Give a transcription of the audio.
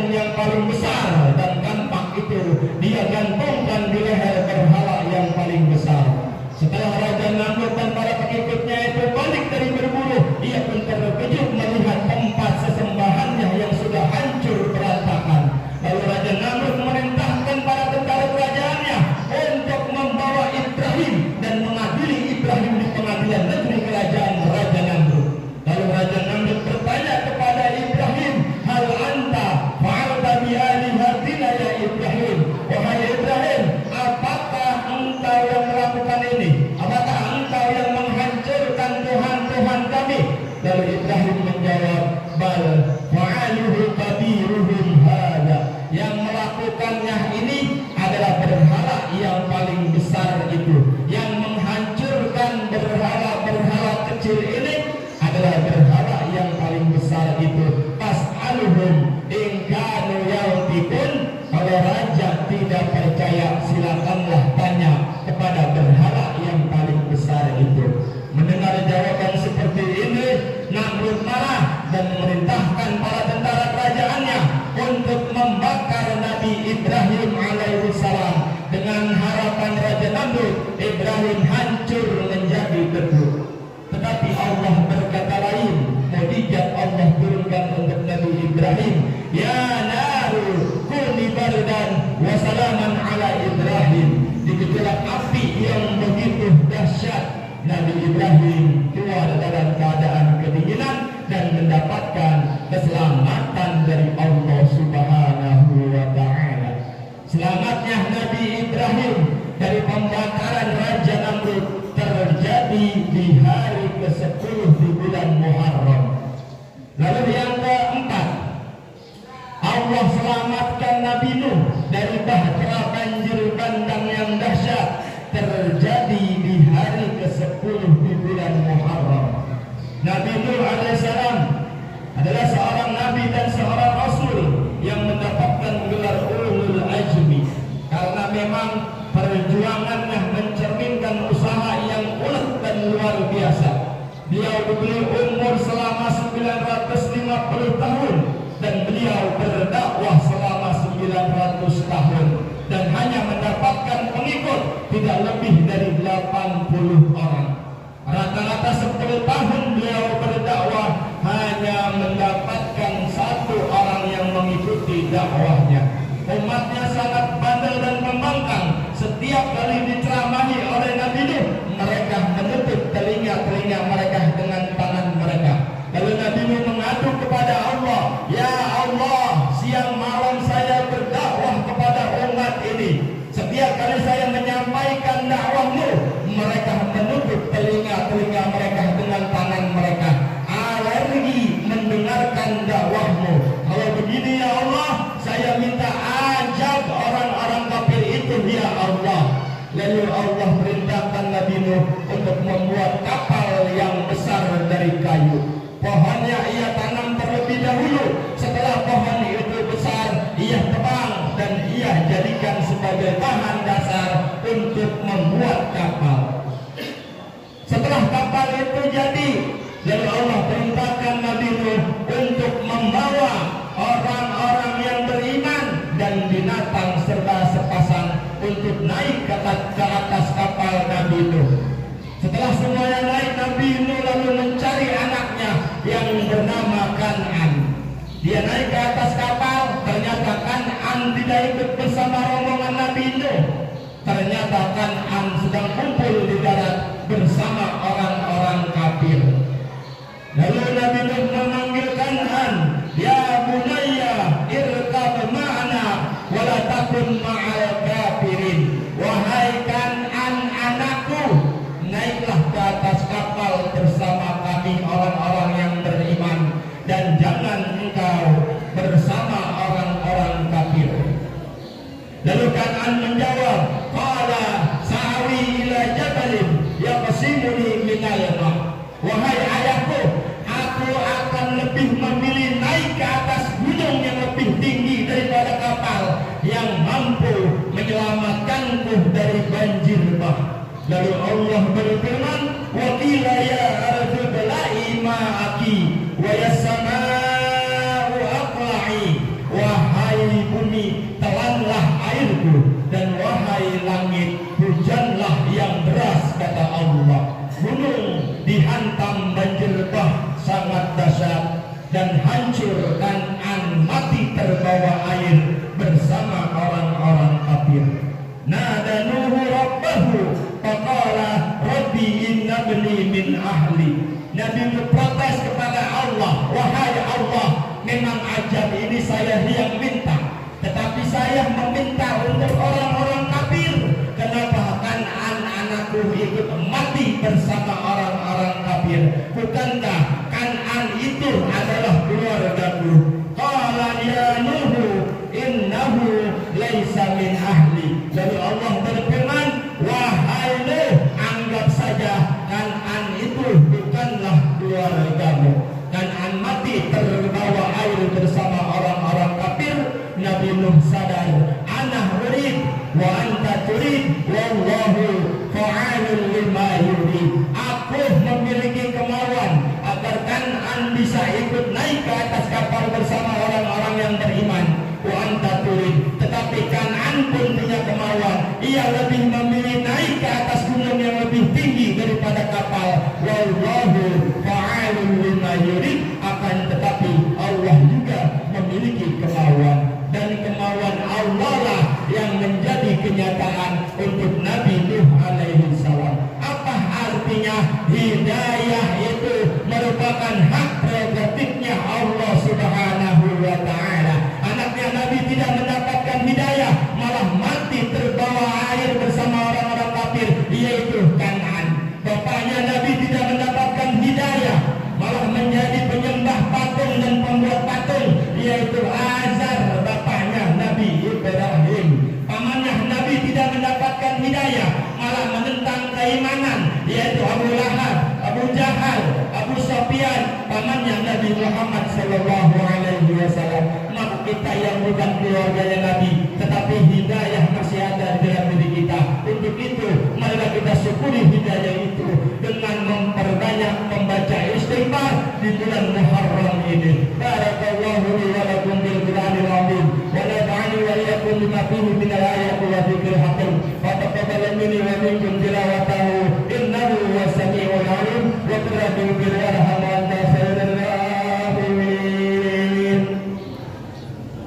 agung yang paling besar dan tampak itu dia gantungkan di leher berhala yang paling besar. Setelah Raja Namrud dan para pengikutnya itu balik dari berburu, ia pun terkejut melihat tempat sesembahannya yang sudah hancur berantakan. Lalu Raja Namrud memerintahkan para tentara kerajaannya untuk membawa Ibrahim dan mengadili Ibrahim di pengadilan negeri kerajaan Raja Namrud. Lalu Raja Namrud bertanya kepada Ibrahim, hal anta fa'alta bi alihatina ya Ibrahim? Wahai Ibrahim, apakah engkau yang melakukan ini? Apakah engkau yang menghancurkan Tuhan-Tuhan kami? Lalu Ibrahim menjawab, bal fa'aluhu kabiruhum hada. Yang melakukannya ini adalah berhala yang paling besar itu. Yang menghancurkan berhala-berhala kecil ini adalah berhala yang paling besar itu. Fas'aluhum in kanu yautikun. Kalau raja tidak percaya, silakanlah tanya kepada berhala yang paling besar itu. Mendengar jawaban seperti ini, Namrud marah dan memerintahkan para tentara kerajaannya untuk membakar Nabi Ibrahim alaihissalam. Dengan harapan Raja Namrud, Ibrahim hancur menjadi debu. Tetapi Allah berkata lain. Mukjizat Allah turunkan untuk Nabi Ibrahim, ya naru kuni bardan wa salaman ala Ibrahim. Di gejolak api yang begitu dahsyat, Nabi Ibrahim keluar dalam keadaan kedinginan dan mendapatkan keselamatan dari Allah Subhanahu wa ta'ala. Selamatnya Nabi Ibrahim dari pembakaran Raja Namrud terjadi di hari ke-10 di bulan Muharram. Lalu yang keempat, Allah selamatkan Nabi Nuh dari bahtera banjir bandang yang dahsyat terjadi di hari ke-10 di bulan Muharram. Nabi Nuh alaihissalam adalah seorang nabi dan seorang rasul yang mendapatkan gelar ulul azmi karena memang perjuangannya mencerminkan usaha yang ulet dan luar biasa. Beliau diberi umur selama 950 tahun dan beliau berdakwah selama 900 tahun dan hanya mendapatkan pengikut tidak lebih dari 80 orang. Rata-rata 10 tahun beliau berdakwah hanya mendapatkan 1 orang yang mengikuti dakwahnya. Umatnya sangat bandel dan membangkang. Setiap kali diceramahi oleh Nabi Nuh, mereka menutup telinga-telinga mereka dengan tangan mereka. Lalu Nabi Nuh mengadu kepada Allah, ya Allah, siang malam saya berdakwah kepada umat ini. Setiap kali saya menyampaikan dakwahmu, mereka menutup telinga-telinga mereka dengan tangan mereka. Alergi mendengarkan dakwahmu. Kalau begini ya Allah, saya minta ajab orang-orang kafir itu ya Allah. Lalu Allah perintahkan Nabi Nuh untuk membuat kapal yang besar dari kayu. Pohonnya ia tanam terlebih dahulu. Setelah pohon itu besar, ia tebang dan ia jadikan sebagai bahan dasar untuk membuat kapal. Setelah kapal itu jadi, lalu Allah perintahkan Nabi Nuh untuk membawa orang-orang yang beriman dan binatang serta sepasang untuk naik ke atas kapal Nabi Nuh. Setelah semuanya naik, Nabi Nuh lalu mencari anaknya yang bernama Kan'an. Dia naik ke atas kapal, ternyata Kan'an tidak ikut bersama rombongan Nabi Nuh. Ternyata Kan'an sedang kumpul di darat bersama orang-orang kafir. Lalu Nabi Nuh memanggil Kan'an, ya bunayya irkab ma'ana wala takun ma'al kafirin. Wahai Kan'an anakku, naiklah ke atas kapal bersama kami orang-orang yang beriman dan jangan engkau bersama orang-orang kafir. Lalu Kan'an menjawab, qala sa'awi ila jabalin yaqsimuni minal ma'. Wahai ayahku, aku akan lebih memilih naik ke atas gunung yang lebih tinggi daripada kapal yang mampu menyelamatkanku dari banjir bah. Lalu Allah berfirman, wa qila ya ardu bala'i ma'aki wa yas-sama'u aqla'i. habli min ahli. Nabi berprotes kepada Allah, wahai Allah, memang ajab ini saya yang minta, tetapi saya meminta untuk orang-orang kafir. Kenapa? Kan anak-anakku ikut mati bersama orang-orang kafir. Bukankah Kan'an itu adalah keluargaku? Qala ya Nuhu innahu laisa min ahli. Lalu Allah berfirman, wahai Nuh, anggap saja Kan'an itu bukanlah keluargamu. Kan'an mati terbawa air bersama orang-orang kafir. Nabi Nuh sadar, ana urid wa anta turid wallahu fa'alun lima yurid. Aku memiliki kemauan agar Kan'an bisa ikut naik ke atas kapal bersama orang-orang yang beriman. Wa anta turid, tetapi Kan'an pun punya kemauan. Ia lebih memilih naik ke atas gunung yang lebih tinggi daripada kapal. Wallahu fa'alun lima yurid. Akan tetapi Allah juga memiliki kemauan, dan kemauan Allah lah yang menjadi kenyataan untuk Nabi Nuh alaihi salam. Apa artinya? Hidayah itu merupakan hak prerogatifnya Allah subhanahu wa ta'ala. Anaknya Nabi tidak mendapatkan hidayah, malah mati terbawa air bersama orang-orang kafir, yaitu Kan'an. Bapaknya Nabi tidak mendapatkan hidayah, malah menjadi penyembah patung dan pembuat patung, yaitu Azar, bapaknya Nabi Ibrahim. Pamannya Nabi tidak mendapatkan hidayah, malah menentang keimanan, yaitu Abu Lahab, Abu Jahal, Abu Sufyan, pamannya Nabi Muhammad sallallahu alaihi wasallam. Maka kita yang bukan keluarganya Nabi, tetapi hidayah masih ada di dalam diri kita. Untuk itu, marilah kita syukuri hidayah itu dengan memperbanyak membaca istighfar di bulan Muharram ini. Barakallahu li wa lakum bil Qur'anil azim wa nafa'ani wa iyyakum bima fihi min al